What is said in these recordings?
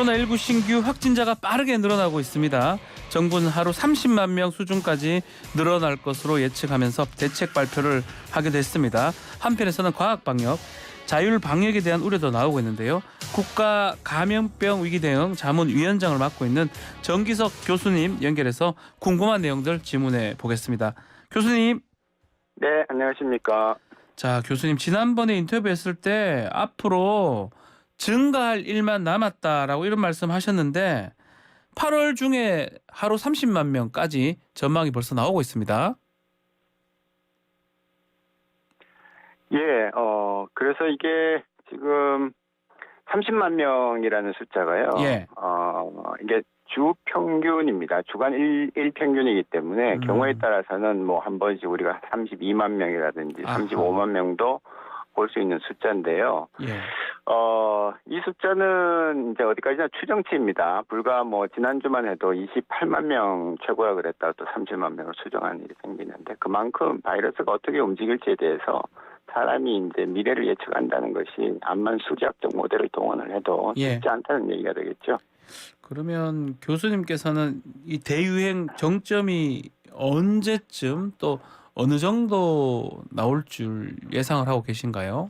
코로나19 신규 확진자가 빠르게 늘어나고 있습니다. 정부는 하루 30만 명 수준까지 늘어날 것으로 예측하면서 대책 발표를 하기도 했습니다. 한편에서는 과학방역, 자율방역에 대한 우려도 나오고 있는데요. 국가감염병 위기 대응 자문위원장을 맡고 있는 정기석 교수님 연결해서 궁금한 내용들 질문해 보겠습니다. 교수님. 네, 안녕하십니까. 자, 교수님 지난번에 인터뷰했을 때 앞으로 증가할 일만 남았다라고 이런 말씀하셨는데 8월 중에 하루 30만 명까지 전망이 벌써 나오고 있습니다. 예, 그래서 이게 지금 30만 명이라는 숫자가요. 예. 이게 주 평균입니다. 주간 일평균이기 때문에 경우에 따라서는 뭐 한 번씩 우리가 32만 명이라든지 아하. 35만 명도 볼 수 있는 숫자인데요. 예. 이 숫자는 이제 어디까지나 추정치입니다. 불과 뭐 지난주만 해도 28만 명 최고야 그랬다가 또 30만 명을 수정하는 일이 생기는데 그만큼 바이러스가 어떻게 움직일지에 대해서 사람이 이제 미래를 예측한다는 것이 암만 수리학적 모델을 동원을 해도 예. 쉽지 않다는 얘기가 되겠죠. 그러면 교수님께서는 이 대유행 정점이 언제쯤 또 어느 정도 나올 줄 예상을 하고 계신가요?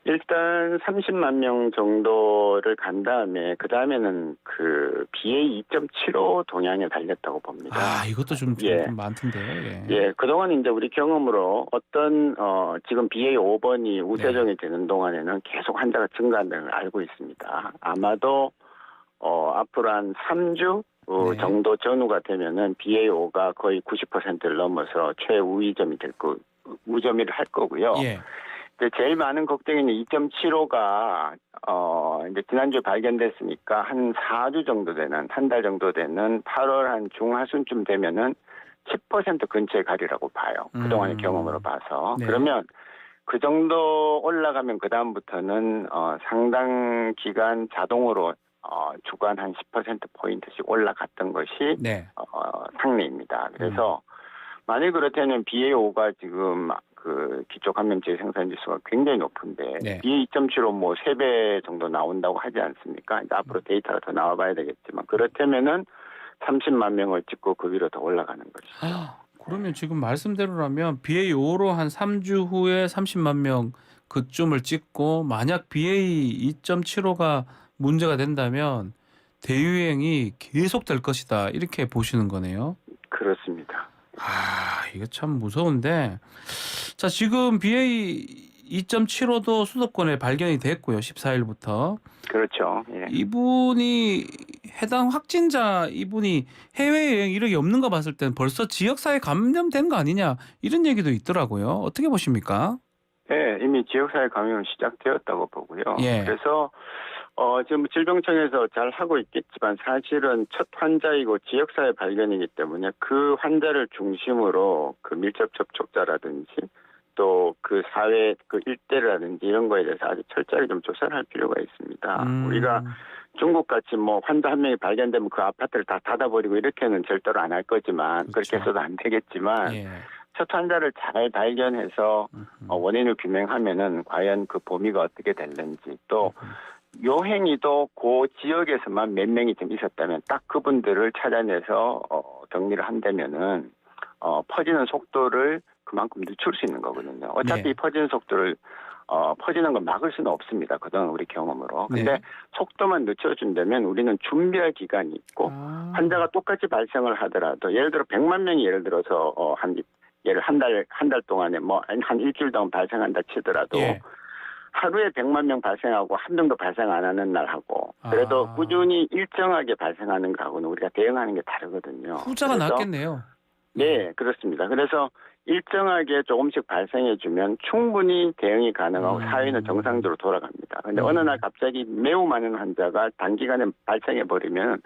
일단 30만 명 정도를 간 다음에 그 다음에는 그 BA 2.75 동향에 달렸다고 봅니다. 아, 이것도 좀 예. 많던데요. 예. 예, 그동안 이제 우리 경험으로 어떤 지금 BA 5번이 우세종이 되는 동안에는 계속 환자가 증가한다는 걸 알고 있습니다. 아마도 앞으로 한 3주 네. 정도 전후가 되면은 BA5가 거의 90%를 넘어서 최우위점이 우점이를 할 거고요. 예. 근데 제일 많은 걱정은 2.75가 이제 지난주에 발견됐으니까 한 4주 정도 되는 한 달 정도 되는 8월 한 중하순쯤 되면은 10% 근처에 가리라고 봐요. 그동안의 경험으로 봐서. 네. 그러면 그 정도 올라가면 그 다음부터는 상당 기간 자동으로 주간 한 10%포인트씩 올라갔던 것이 네. 상례입니다. 그래서 만일 그렇다면 BA5가 지금 그 기초 감염체 생산 지수가 굉장히 높은데 네. BA 2.75 뭐 3배 정도 나온다고 하지 않습니까? 이제 앞으로 데이터가 더 나와봐야 되겠지만 그렇다면은 30만 명을 찍고 그 위로 더 올라가는 것이죠. 아, 그러면 지금 말씀대로라면 BA5로 한 3주 후에 30만 명 그쯤을 찍고 만약 BA 2.75가 문제가 된다면 대유행이 계속될 것이다 이렇게 보시는 거네요. 그렇습니다. 아, 이거 참 무서운데. 자, 지금 BA 2.75도 수도권에 발견이 됐고요. 14일부터. 그렇죠. 예. 이분이 해당 확진자 이분이 해외여행 이력이 없는 거 봤을 땐 벌써 지역사회 감염된 거 아니냐 이런 얘기도 있더라고요. 어떻게 보십니까? 네, 이미 지역사회 감염은 시작되었다고 보고요. 예. 그래서 지금 질병청에서 잘 하고 있겠지만 사실은 첫 환자이고 지역사회 발견이기 때문에 그 환자를 중심으로 그 밀접 접촉자라든지 또 그 사회 그 일대라든지 이런 거에 대해서 아주 철저하게 좀 조사를 할 필요가 있습니다. 우리가 중국같이 뭐 환자 한 명이 발견되면 그 아파트를 다 닫아버리고 이렇게는 절대로 안 할 거지만 그렇죠. 그렇게 해서도 안 되겠지만 예. 첫 환자를 잘 발견해서 원인을 규명하면은 과연 그 범위가 어떻게 될는지 또 요 행위도 그 지역에서만 몇 명이 좀 있었다면 딱 그분들을 찾아내서 격리를 한다면은 퍼지는 속도를 그만큼 늦출 수 있는 거거든요. 어차피 네. 퍼지는 속도를 퍼지는 걸 막을 수는 없습니다. 그동안 우리 경험으로. 근데 네. 속도만 늦춰준다면 우리는 준비할 기간이 있고 환자가 똑같이 발생을 하더라도 예를 들어 100만 명이 예를 들어서 예를 한 달 동안에 뭐 한 일주일 동안 발생한다 치더라도 예. 하루에 100만 명 발생하고 한 명도 발생 안 하는 날하고 그래도 꾸준히 일정하게 발생하는 거하고는 우리가 대응하는 게 다르거든요. 후자가 그래서 낫겠네요. 네, 그렇습니다. 그래서 일정하게 조금씩 발생해주면 충분히 대응이 가능하고 사회는 정상적으로 돌아갑니다. 그런데 어느 날 갑자기 매우 많은 환자가 단기간에 발생해버리면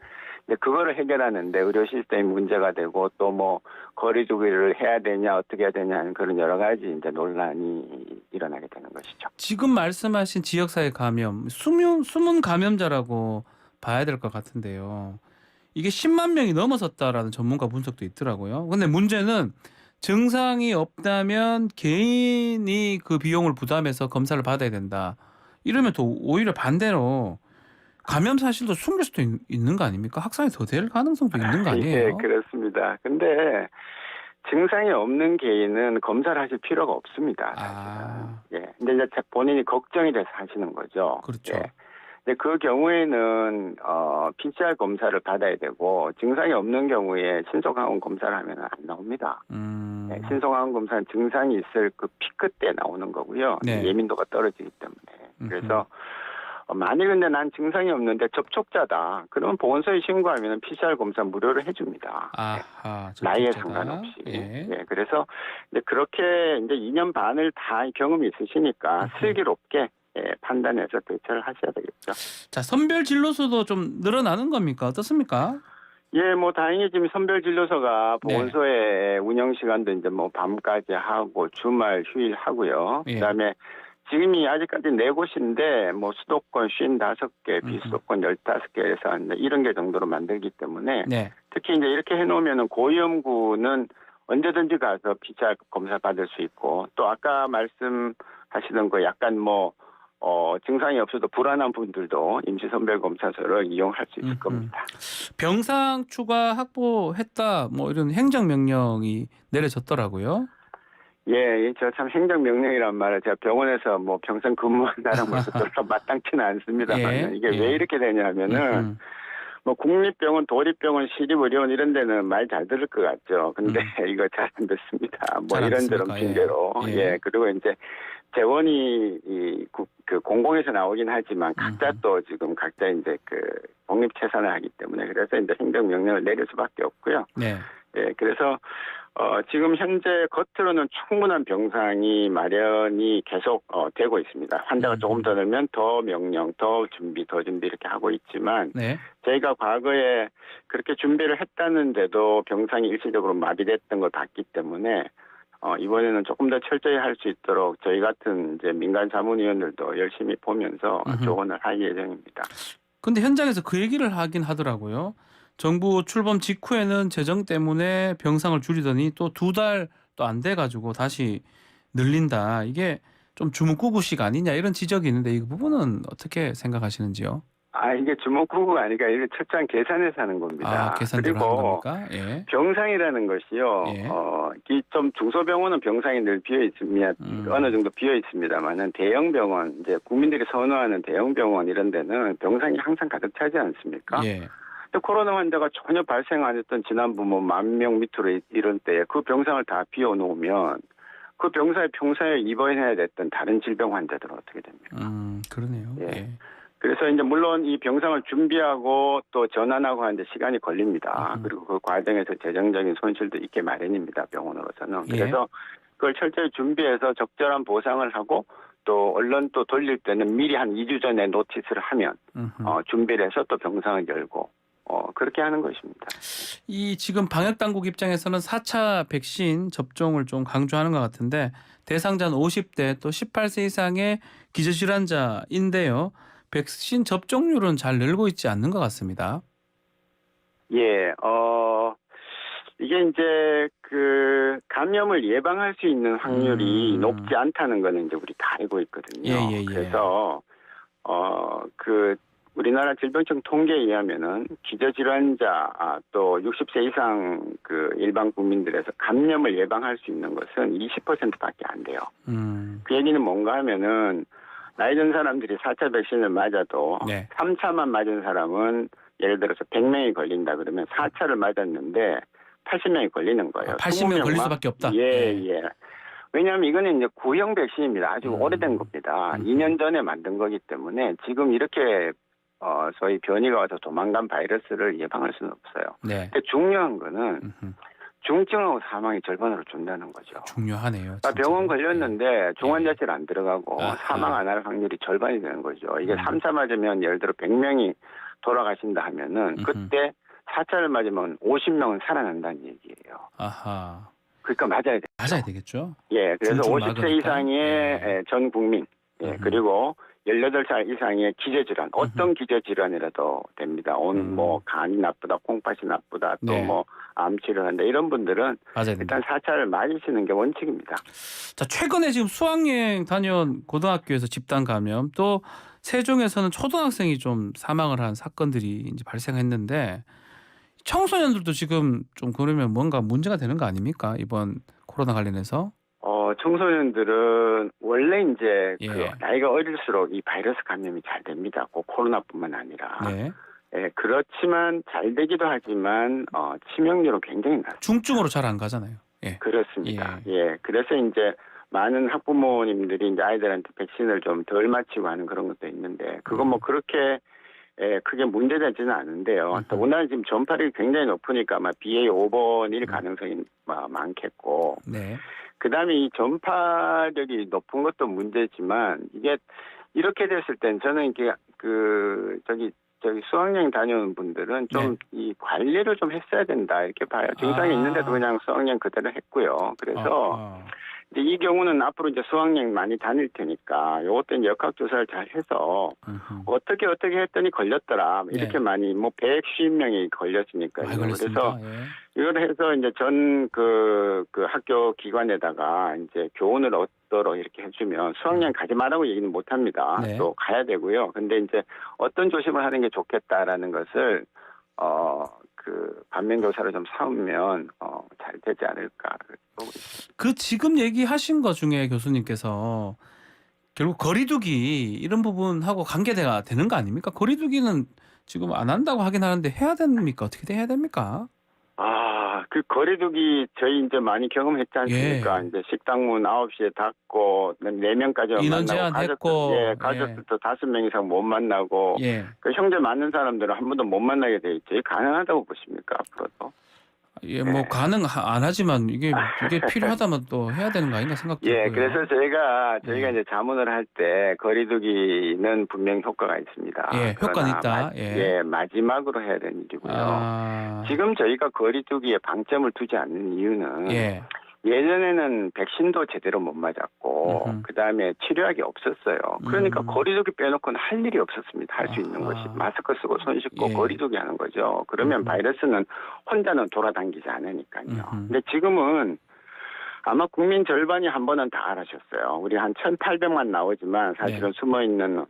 그거를 해결하는데 의료 시스템이 문제가 되고 또 뭐 거리두기를 해야 되냐 어떻게 해야 되냐 하는 그런 여러 가지 이제 논란이 일어나게 되는 것이죠. 지금 말씀하신 지역사회 감염, 숨은 감염자라고 봐야 될 것 같은데요. 이게 10만 명이 넘어섰다라는 전문가 분석도 있더라고요. 근데 문제는 증상이 없다면 개인이 그 비용을 부담해서 검사를 받아야 된다. 이러면 또 오히려 반대로 감염 사실도 숨길 수도 있는 거 아닙니까? 확산이 더 될 가능성도 있는 거 아니에요? 예, 그렇습니다. 근데 증상이 없는 개인은 검사를 하실 필요가 없습니다. 사실은. 아, 예. 근데 이제 본인이 걱정이 돼서 하시는 거죠. 그렇죠. 예. 근데 그 경우에는 PCR 검사를 받아야 되고 증상이 없는 경우에 신속항원 검사를 하면 안 나옵니다. 예, 신속항원 검사는 증상이 있을 그 피크 때 나오는 거고요. 네. 예민도가 떨어지기 때문에. 그래서 만일 근데 난 증상이 없는데 접촉자다. 그러면 보건소에 신고하면 PCR 검사 무료로 해줍니다. 아하, 나이에 접촉자다. 상관없이. 예. 예, 그래서 이제 그렇게 이제 2년 반을 다 경험이 있으시니까 슬기롭게 판단해서 대처를 하셔야 되겠죠. 자, 선별 진료소도 좀 늘어나는 겁니까? 어떻습니까? 예, 뭐 다행히 지금 선별진료소가 네. 보건소의 운영 시간도 이제 뭐 밤까지 하고 주말 휴일 하고요. 예. 그다음에 지금이 아직까지 4곳인데 뭐 수도권 55개, 비수도권 15개에서 이런 개 정도로 만들기 때문에 네. 특히 이제 이렇게 해놓으면은 고위험군은 언제든지 가서 PCR 검사 받을 수 있고 또 아까 말씀하시던 거 약간 뭐 증상이 없어도 불안한 분들도 임시선별검사소를 이용할 수 있을 겁니다. 병상 추가 확보했다 뭐 이런 행정명령이 내려졌더라고요. 예, 저 참 행정명령이란 말을 제가 병원에서 뭐 평생 근무한다는 벌써 별로 마땅치는 않습니다만 예, 이게 예. 왜 이렇게 되냐면은 뭐 국립병원, 도립병원, 시립의료원 이런 데는 말 잘 들을 것 같죠. 근데 이거 잘 안 듣습니다. 뭐 잘안 이런저런 듣습니까? 핑계로. 예. 예. 그리고 이제 재원이 그 공공에서 나오긴 하지만 각자 또 지금 각자 이제 그 독립 채산을 하기 때문에 그래서 이제 행정명령을 내릴 수밖에 없고요. 네. 예. 그래서 지금 현재 겉으로는 충분한 병상이 마련이 계속 되고 있습니다. 환자가 조금 더 늘면 더 명령, 더 준비 이렇게 하고 있지만 네. 저희가 과거에 그렇게 준비를 했다는데도 병상이 일시적으로 마비됐던 걸 봤기 때문에 이번에는 조금 더 철저히 할 수 있도록 저희 같은 이제 민간 자문위원들도 열심히 보면서 조언을 할 예정입니다. 근데 현장에서 그 얘기를 하긴 하더라고요. 정부 출범 직후에는 재정 때문에 병상을 줄이더니 또 2달 또 안 돼가지고 다시 늘린다. 이게 좀 주먹구구식 아니냐 이런 지적이 있는데 이 부분은 어떻게 생각하시는지요? 이게 주먹구구가 아니라 이게 철저한 계산해서 하는 겁니다. 계산대로 하는 그리고 겁니까? 예. 병상이라는 것이요. 예. 좀 중소병원은 병상이 늘 비어 있으면 어느 정도 비어 있습니다만은 대형 병원 이제 국민들이 선호하는 대형 병원 이런 데는 병상이 항상 가득 차지 않습니까? 예. 근데 코로나 환자가 전혀 발생 안 했던 지난번 뭐 10,000명 밑으로 이런 때에 그 병상을 다 비워 놓으면 그 병상에 평소에 입원해야 됐던 다른 질병 환자들은 어떻게 됩니까? 그러네요. 예. 예. 그래서 이제 물론 이 병상을 준비하고 또 전환하고 하는데 시간이 걸립니다. 그리고 그 과정에서 재정적인 손실도 있게 마련입니다. 병원으로서는. 예. 그래서 그걸 철저히 준비해서 적절한 보상을 하고 또 언론 또 돌릴 때는 미리 한 2주 전에 노티스를 하면 준비를 해서 또 병상을 열고 그렇게 하는 것입니다. 이 지금 방역 당국 입장에서는 4차 백신 접종을 좀 강조하는 것 같은데 대상자는 50대 또 18세 이상의 기저질환자인데요. 백신 접종률은 잘 늘고 있지 않는 것 같습니다. 예, 이게 이제 그 감염을 예방할 수 있는 확률이 높지 않다는 거는 이제 우리 다 알고 있거든요. 예. 그래서 그 우리나라 질병청 통계에 의하면은 기저질환자 또 60세 이상 그 일반 국민들에서 감염을 예방할 수 있는 것은 20%밖에 안 돼요. 그 얘기는 뭔가 하면은 나이 든 사람들이 4차 백신을 맞아도 네. 3차만 맞은 사람은 예를 들어서 100명이 걸린다 그러면 4차를 맞았는데 80명이 걸리는 거예요. 80명 걸릴 수밖에 없다. 예. 왜냐하면 이거는 이제 구형 백신입니다. 아주 오래된 겁니다. 2년 전에 만든 거기 때문에 지금 이렇게 소위 변이가 와서 도망간 바이러스를 예방할 수는 없어요. 네. 근데 중요한 거는 중증하고 사망이 절반으로 준다는 거죠. 중요하네요. 그러니까 병원 걸렸는데 중환자실 안 들어가고 아하. 사망 안 할 확률이 절반이 되는 거죠. 이게 3차 맞으면 예를 들어 100명이 돌아가신다 하면은 그때 4차를 맞으면 50명은 살아난다는 얘기예요. 아하. 그러니까 맞아야 돼요. 맞아야 되겠죠. 예, 그래서 중증 50세 막으니까. 이상의 전 국민, 그리고 18살 이상의 기저질환, 어떤 기저질환이라도 됩니다. 뭐 간이 나쁘다, 콩팥이 나쁘다, 또 네. 뭐 암 치료한다 이런 분들은 맞아야 된다. 일단 4차를 맞으시는 게 원칙입니다. 자, 최근에 지금 수학여행 다녀온 고등학교에서 집단 감염 또 세종에서는 초등학생이 좀 사망을 한 사건들이 이제 발생했는데 청소년들도 지금 좀 그러면 뭔가 문제가 되는 거 아닙니까? 이번 코로나 관련해서? 청소년들은 원래 이제 예. 그 나이가 어릴수록 이 바이러스 감염이 잘 됩니다. 꼭 코로나뿐만 아니라. 네. 예, 그렇지만 잘 되기도 하지만 치명률은 굉장히 낮습니다. 중증으로 잘 안 가잖아요. 예. 그렇습니다. 예. 그래서 이제 많은 학부모님들이 이제 아이들한테 백신을 좀 덜 맞히고 하는 그런 것도 있는데 그건 뭐 그렇게 크게 문제되지는 않은데요. 더군다나 지금 전파력이 굉장히 높으니까 아마 BA5번일 가능성이 많겠고. 네. 그다음에 이 전파력이 높은 것도 문제지만 이게 이렇게 됐을 땐 저는 이게 저기 수학여행 다녀오는 분들은 좀 이 관리를 좀 했어야 된다 이렇게 봐요. 증상이 있는데도 그냥 수학여행 그대로 했고요. 그래서 이제 이 경우는 앞으로 이제 수학여행 많이 다닐 테니까 요것도 이제 역학조사를 잘 해서 어떻게 했더니 걸렸더라 이렇게 많이 뭐 150명이 걸렸으니까요. 그래서 이걸 해서 이제 전 그 학교 기관에다가 이제 교훈을 얻도록 이렇게 해주면 수학여행 가지 말라고 얘기는 못 합니다. 네. 또 가야 되고요. 근데 이제 어떤 조심을 하는 게 좋겠다라는 것을 반면교사를 좀 삼으면 잘 되지 않을까 보고 있습니다. 그 지금 얘기하신 것 중에 교수님께서 결국 거리두기 이런 부분하고 관계가 되는 거 아닙니까? 거리두기는 지금 안 한다고 하긴 하는데 해야 됩니까? 어떻게 해야 됩니까? 그 거리두기 저희 이제 많이 경험했지 않습니까? 이제 식당 문 9시에 닫고 4명까지만 인원 만나고 제한했고 가족들도 5명 이상 못 만나고 그 형제 많은 사람들은 한 번도 못 만나게 돼 있죠. 가능하다고 보십니까? 앞으로도? 뭐 가능 안 하지만 이게 필요하다면 또 해야 되는 거 아닌가 생각도 들고요. 그래서 저희가 이제 자문을 할 때 거리두기는 분명히 효과가 있습니다. 효과는 있다. 마지막으로 해야 되는 일이고요. 지금 저희가 거리두기에 방점을 두지 않는 이유는 예전에는 백신도 제대로 못 맞았고 그다음에 치료약이 없었어요. 그러니까 거리두기 빼놓고는 할 일이 없었습니다. 할 수 있는 것이 마스크 쓰고 손 씻고 거리두기 하는 거죠. 그러면 바이러스는 혼자는 돌아다니지 않으니까요. 근데 지금은 아마 국민 절반이 한 번은 다 알아셨어요. 우리 한 1,800만 나오지만 사실은 숨어있는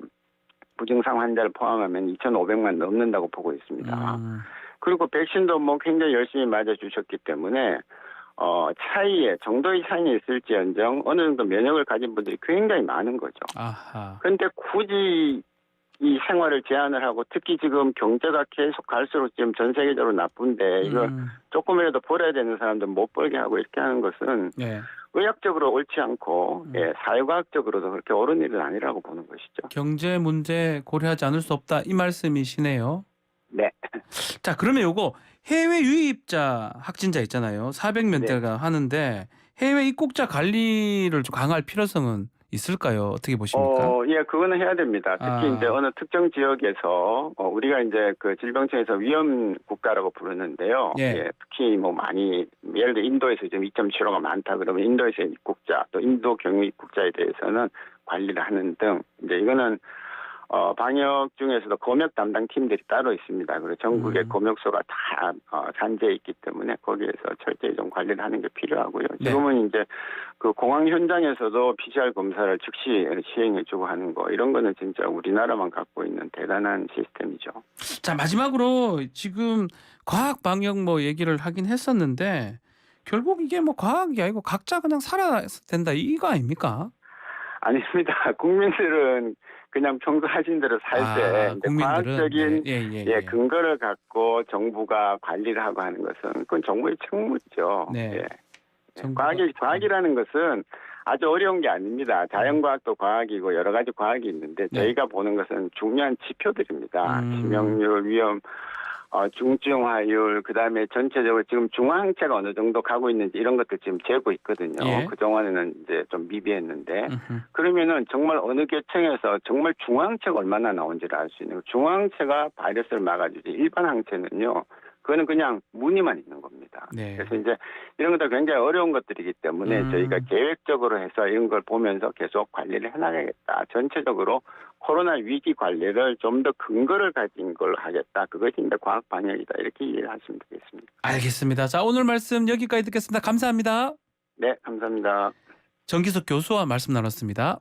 부증상 환자를 포함하면 2,500만 넘는다고 보고 있습니다. 그리고 백신도 뭐 굉장히 열심히 맞아주셨기 때문에 정도의 차이는 있을지언정 어느 정도 면역을 가진 분들이 굉장히 많은 거죠. 그런데 굳이 이 생활을 제한을 하고 특히 지금 경제가 계속 갈수록 지금 전 세계적으로 나쁜데 이거 조금이라도 벌어야 되는 사람들 못 벌게 하고 이렇게 하는 것은 의학적으로 옳지 않고 사회과학적으로도 그렇게 옳은 일은 아니라고 보는 것이죠. 경제 문제 고려하지 않을 수 없다 이 말씀이시네요. 네. 자 그러면 요거 해외 유입자 확진자 있잖아요. 400명대가 하는데 해외 입국자 관리를 좀 강화할 필요성은 있을까요? 어떻게 보십니까? 그거는 해야 됩니다. 특히 이제 어느 특정 지역에서 우리가 이제 그 질병청에서 위험 국가라고 부르는데요. 특히 뭐 많이 예를 들어 인도에서 지금 2.75가 많다 그러면 인도에서 입국자 또 인도 경유 입국자에 대해서는 관리를 하는 등 이제 이거는 방역 중에서도 검역 담당 팀들이 따로 있습니다. 그리고 전국에 검역소가 다 산재해 있기 때문에 거기에서 철저히 좀 관리를 하는 게 필요하고요. 지금은 이제 그 공항 현장에서도 PCR 검사를 즉시 시행해주고 하는 거 이런 거는 진짜 우리나라만 갖고 있는 대단한 시스템이죠. 자 마지막으로 지금 과학 방역 뭐 얘기를 하긴 했었는데 결국 이게 뭐 과학이 아니고 각자 그냥 살아야 된다 이거 아닙니까? 아닙니다. 국민들은 그냥 평소 하신 대로 살 때 과학적인 근거를 갖고 정부가 관리를 하고 하는 것은 그건 정부의 책무죠. 과학이라는 것은 아주 어려운 게 아닙니다. 자연과학도 과학이고 여러 가지 과학이 있는데 저희가 보는 것은 중요한 지표들입니다. 치명률, 위험, 중증화율, 그다음에 전체적으로 지금 중화항체가 어느 정도 가고 있는지 이런 것들 지금 재고 있거든요. 그동안에는 이제 좀 미비했는데 그러면은 정말 어느 계층에서 정말 중화항체가 얼마나 나온지를 알 수 있는 중화항체가 바이러스를 막아주지 일반 항체는요. 그거는 그냥 무늬만 있는 겁니다. 그래서 이제 이런 것도 굉장히 어려운 것들이기 때문에 저희가 계획적으로 해서 이런 걸 보면서 계속 관리를 해나가겠다. 전체적으로 코로나 위기 관리를 좀 더 근거를 가진 걸 하겠다. 그것이 이제 과학 방역이다. 이렇게 이해를 하시면 되겠습니다. 알겠습니다. 자 오늘 말씀 여기까지 듣겠습니다. 감사합니다. 네, 감사합니다. 정기석 교수와 말씀 나눴습니다.